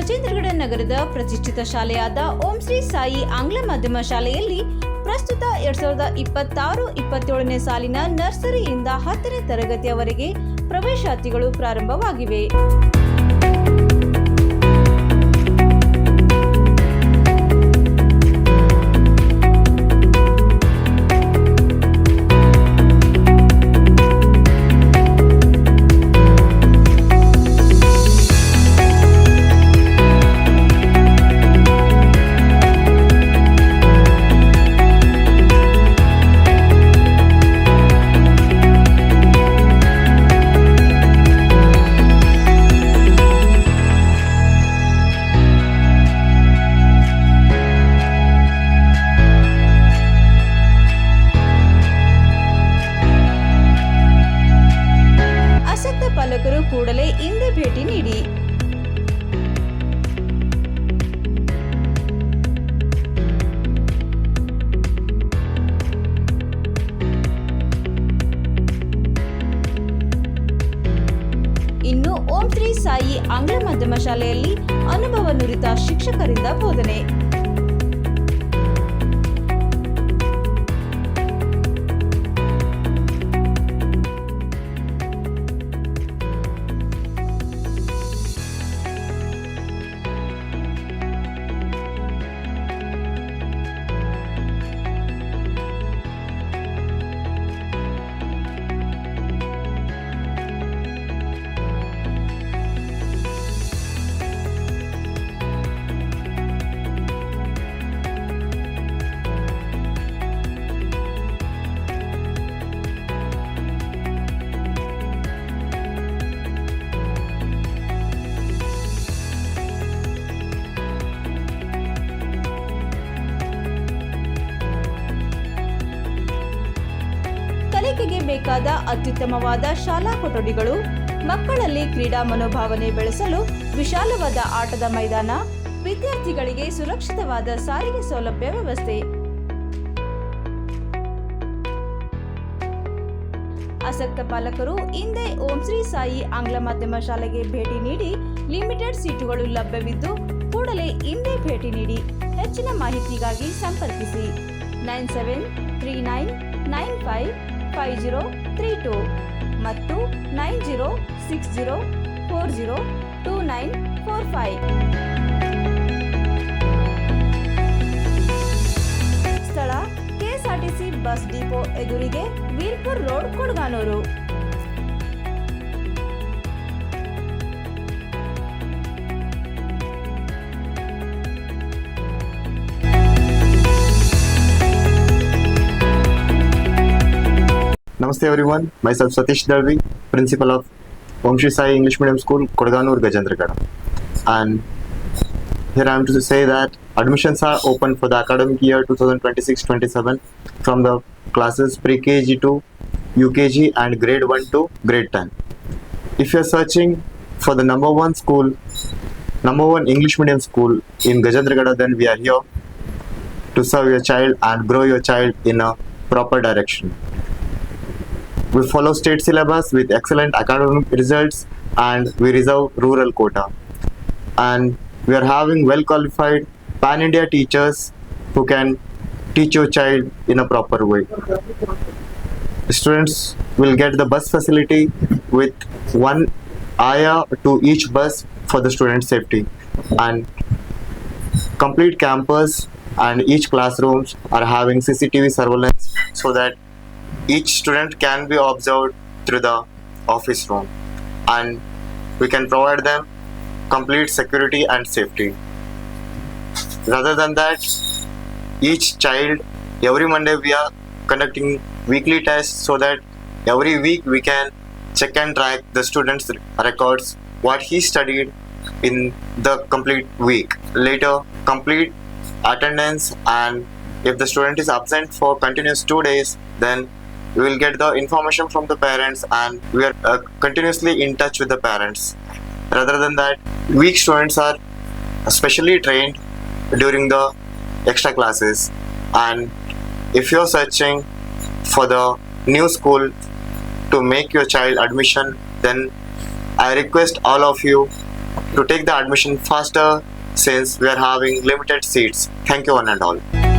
ಗಜೇಂದ್ರಗಡ ನಗರದ ಪ್ರತಿಷ್ಠಿತ ಶಾಲೆಯಾದ ಓಂ ಶ್ರೀ ಸಾಯಿ ಆಂಗ್ಲ ಮಾಧ್ಯಮ ಶಾಲೆಯಲ್ಲಿ ಪ್ರಸ್ತುತ 2026-27ನೇ ಸಾಲಿನ ನರ್ಸರಿಯಿಂದ 10ನೇ ತರಗತಿಯವರೆಗೆ ಪ್ರವೇಶಾತಿಗಳು ಪ್ರಾರಂಭವಾಗಿವೆ. ಪಾಲಕರು ಕೂಡಲೇ ಇಂದೇ ಭೇಟಿ ನೀಡಿ. ಇನ್ನು ಓಂ ಶ್ರೀ ಸಾಯಿ ಆಂಗ್ಲ ಮಾಧ್ಯಮ ಶಾಲೆಯಲ್ಲಿ ಅನುಭವ ನುರಿತ ಶಿಕ್ಷಕರಿಂದ ಬೋಧನೆ. ಕಲಿಕೆಗೆ ಬೇಕಾದ ಅತ್ಯುತ್ತಮವಾದ ಶಾಲಾ ಕೊಠಡಿಗಳು, ಮಕ್ಕಳಲ್ಲಿ ಕ್ರೀಡಾ ಮನೋಭಾವನೆ ಬೆಳೆಸಲು ವಿಶಾಲವಾದ ಆಟದ ಮೈದಾನ, ವಿದ್ಯಾರ್ಥಿಗಳಿಗೆ ಸುರಕ್ಷಿತವಾದ ಸಾರಿಗೆ ಸೌಲಭ್ಯ ವ್ಯವಸ್ಥೆ. ಆಸಕ್ತ ಪಾಲಕರು ಇಂದೇ ಓಂ ಶ್ರೀ ಸಾಯಿ ಆಂಗ್ಲ ಮಾಧ್ಯಮ ಶಾಲೆಗೆ ಭೇಟಿ ನೀಡಿ. ಲಿಮಿಟೆಡ್ ಸೀಟುಗಳು ಲಭ್ಯವಿದ್ದು ಕೂಡಲೇ ಇಂದೇ ಭೇಟಿ ನೀಡಿ. ಹೆಚ್ಚಿನ ಮಾಹಿತಿಗಾಗಿ ಸಂಪರ್ಕಿಸಿ 9739955032 ಮತ್ತು 9060402945. ಸ್ಥಳ ಕೆಎಸ್ಆರ್ಟಿಸಿ ಬಸ್ ಡಿಪೋ ಎದುರಿಗೆ, ವೀರ್ಪುರ್ road, ಕೊಡಗಾನೂರು. Namaste everyone, myself Satish Dalvi, principal of Om Shri Sai English Medium School, Kodganur, Gajendragada. And here I am to say that admissions are open for the academic year 2026-27 from the classes pre-KG to UKG and grade 1 to grade 10. If you are searching for the number one English medium school in Gajendragada, then we are here to serve your child and grow your child in a proper direction. We follow state syllabus with excellent academic results, and we reserve rural quota. And we are having well qualified pan-India teachers who can teach your child in a proper way. Students will get the bus facility with one ayah to each bus for the student safety, and complete campus and each classrooms are having CCTV surveillance so that each student can be observed through the office room, and we can provide them complete security and safety. Rather than that, each child, every Monday we are conducting weekly tests so that every week we can check and track the students' records, what he studied in the complete week. Later, complete attendance, and if the student is absent for continuous 2 days, then we will get the information from the parents, and we are continuously in touch with the parents. Rather than that, weak students are specially trained during the extra classes. And if you are searching for the new school to make your child admission, then I request all of you to take the admission faster since we are having limited seats. Thank you one and all.